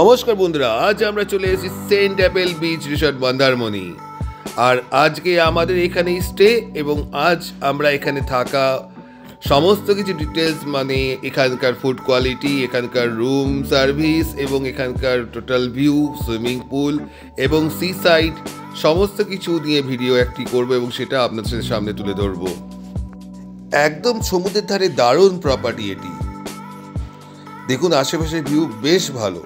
নমস্কার বন্ধুরা, আজ আমরা চলে এসেছি Saint Apple beach resort Mandarmani. আর আজকে আমাদের এখানে স্টে এবং আজ আমরা এখানে থাকা সমস্ত কিছু ডিটেলস, মানে এখানকার ফুড কোয়ালিটি, এখানকার রুম সার্ভিস এবং এখানকার টোটাল ভিউ, সুইমিং পুল এবং সি সাইড সমস্ত কিছু নিয়ে ভিডিও একটি করবো এবং সেটা আপনাদের সামনে তুলে ধরবো। একদম সমুদ্রের ধারে দারুণ প্রপার্টি এটি। দেখুন আশেপাশের ভিউ বেশ ভালো।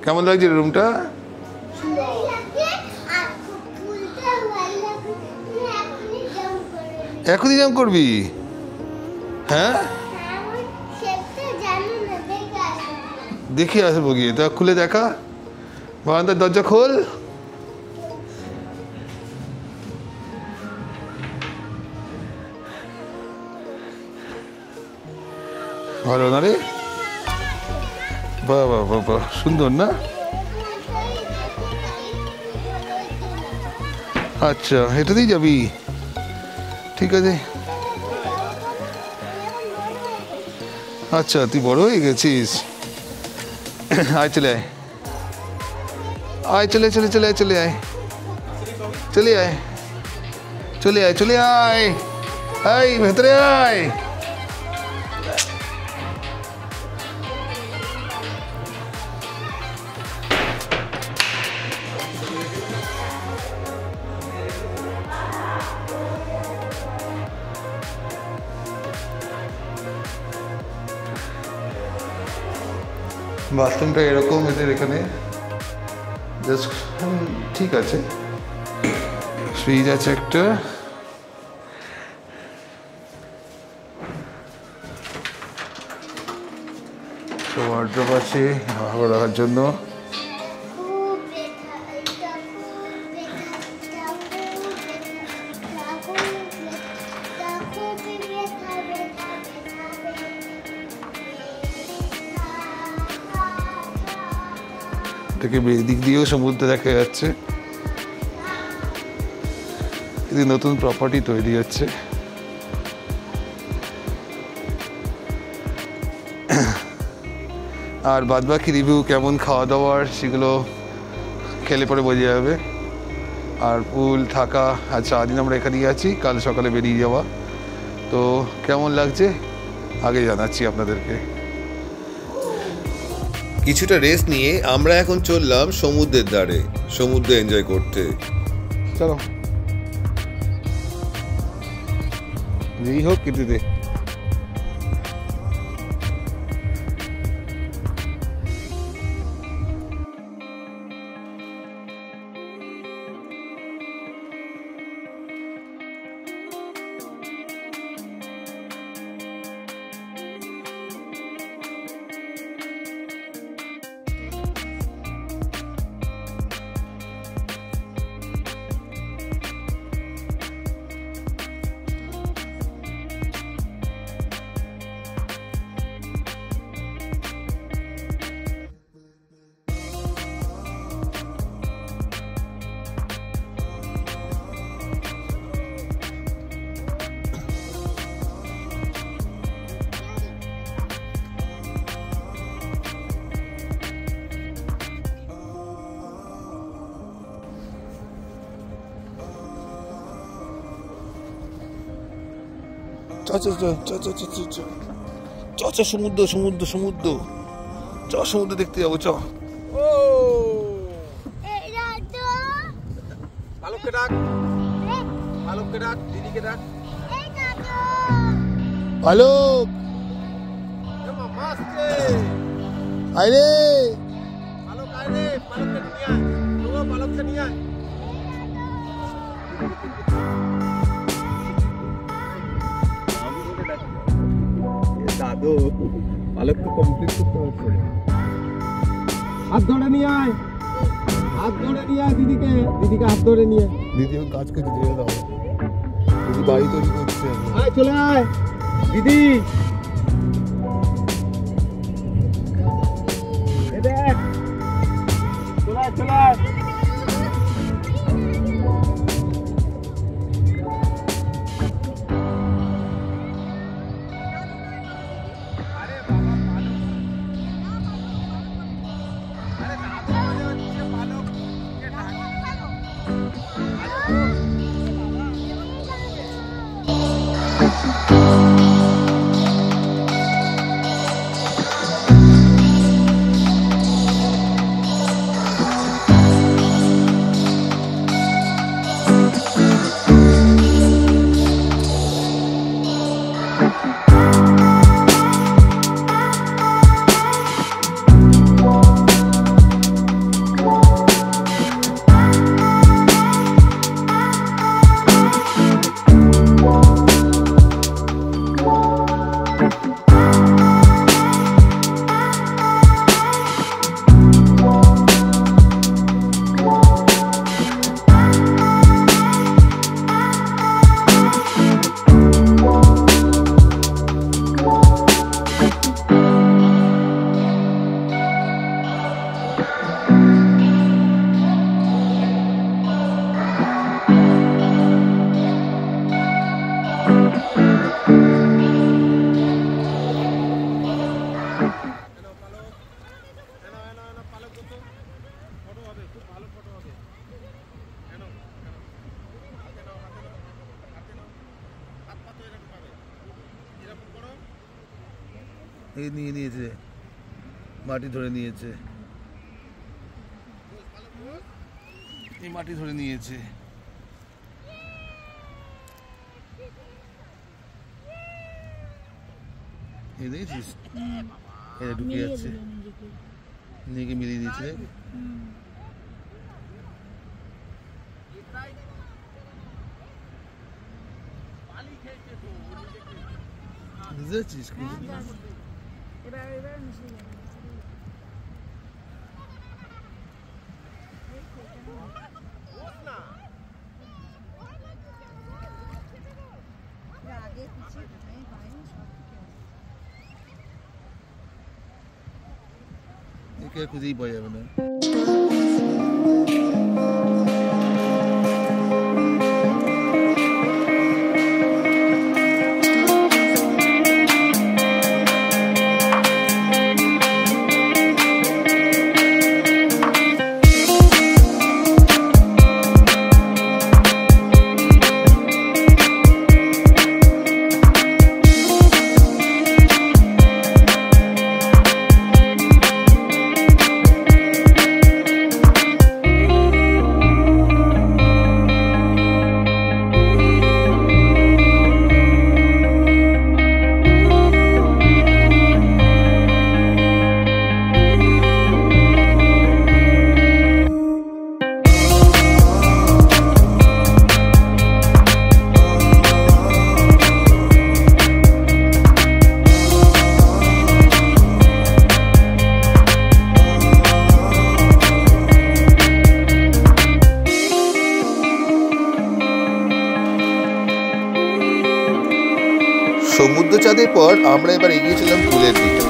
কেমন লাগছে রুমটা? এখনই জাম্প করবি? হ্যাঁ, দেখি আসবো গিয়ে। তা খুলে দেখা, বারান্দার দরজা খোল। ভালো না রে? বাহ বাহ বাহ বাহ, সুন্দর না? আচ্ছা, এটাতেই যাবি? ঠিক আছে। আচ্ছা, তুই বড় হয়ে গেছিস। আয়, চলে আয়, আয়, চলে চলে চলে আয়, চলে আয়, চলে আয়, চলে আয়, চলে আয়, আয় ভেতরে আয়। বাথরুমটা এরকম এদের এখানে, জাস্ট ঠিক আছে। ফ্রিজ আছে একটা, ওয়ার্ড্রোব আছে ভালো রাখার জন্য। থেকে দিক দিয়েও সমুদ্র দেখা যাচ্ছে। এদিকে নতুন প্রপার্টি তৈরি হচ্ছে। আর বাদবাকি রিভিউ কেমন খাওয়া দাওয়ার সেগুলো খেলে পরে বোঝা যাবে। আর পুল থাকা, আজ সারাদিন আমরা এখানেই আছি, কাল সকালে বেরিয়ে যাওয়া। তো কেমন লাগছে আগে জানাচ্ছি আপনাদেরকে। কিছুটা রেস্ট নিয়ে আমরা এখন চললাম সমুদ্রের ধারে, সমুদ্র এনজয় করতে। চলো, যেই হোক কিন্তু দে। সমুদ্র সমুদ্র সমুদ্র সমুদ্র দেখতে যাবো চ। পালককে ডাক, পালককে ডাক, দিদিকে ডাক। পালক মামা আসছে। আরে পালক আয় রে, পালককে নিয়ে আয়। ও পালককে নিয়ে আয়। দাদু পালক তো কমপ্লিট করতে হচ্ছে। হাত ধরে নিয়ে আয়, হাত ধরে নিয়ে আয় দিদিকে, দিদিকে হাত ধরে নিয়ে। দিদি কাজ করছে, দিয়ে দাও। দিদি বাড়ি তৈরি করছে। আয় চলে আয় দিদি। দেখ চলে আয়, চলে আয়। এই নিয়ে নিয়েছে, মাটি ধরে নিয়েছে, এই মাটি ধরে নিয়েছে। এই দেখেছিস, এটা ঢুকে যাচ্ছে, নিজেকে মিলিয়ে দিয়েছে। বুঝতে পারছিস? একে খুঁজেই পাওয়া যাবে না। সমুদ্র চাঁদের পর আমরা এবার এগিয়েছিলাম পুলের দিকে।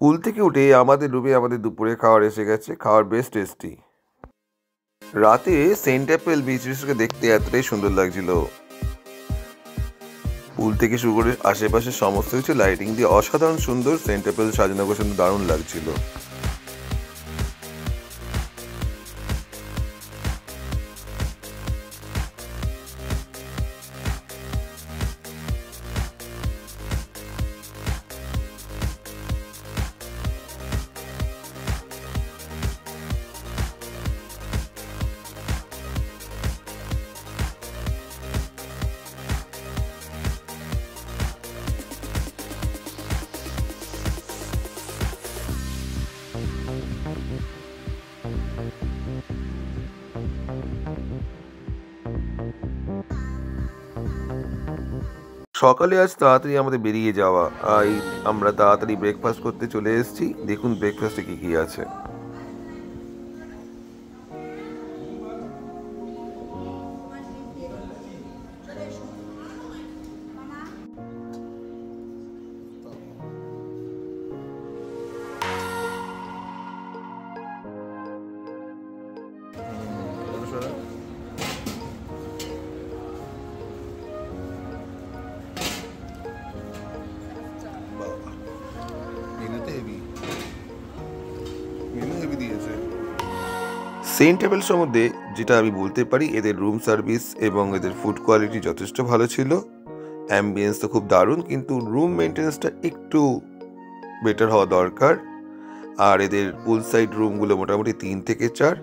পুল থেকে উঠে আমাদের রুমে আমাদের দুপুরে খাওয়ার এসে গেছে। খাওয়ার বেশ টেস্টি। রাতে সেন্ট অ্যাপেল বিচ রিসোর্টকে দেখতে এতটাই সুন্দর লাগছিল। পুল থেকে শুরু করে আশেপাশে সমস্ত কিছু লাইটিং দিয়ে অসাধারণ সুন্দর। সেন্ট অ্যাপেল সাজানো গোছানো দারুণ লাগছিল। সকালে আজ তাড়াতাড়ি আমাদের বেরিয়ে যাওয়া। আমরা তাড়াতাড়ি ব্রেকফাস্ট করতে চলে এসেছি। দেখুন ব্রেকফাস্টে কি কি আছে। সেন্ট অ্যাপেল সম্বন্ধে যেটা আমি বলতে পারি, এদের রুম সার্ভিস এবং এদের ফুড কোয়ালিটি যথেষ্ট ভালো ছিল। অ্যাম্বিয়েন্স তো খুব দারুণ, কিন্তু রুম মেনটেন্যান্সটা একটু বেটার হওয়া দরকার। আর এদের পুল সাইড রুমগুলো মোটামুটি 3 থেকে 4,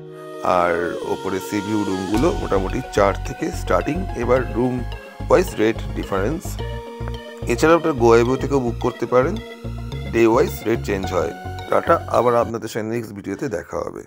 আর ওপরে সি ভিউ রুমগুলো মোটামুটি 4 থেকে স্টার্টিং। এবার রুম ওয়াইজ রেট ডিফারেন্স। এছাড়াও আপনার গোয়াইবো থেকেও বুক করতে পারেন। ডে ওয়াইজ রেট চেঞ্জ হয়। টাটা, আবার আপনাদের সাথে নেক্সট ভিডিওতে দেখা হবে।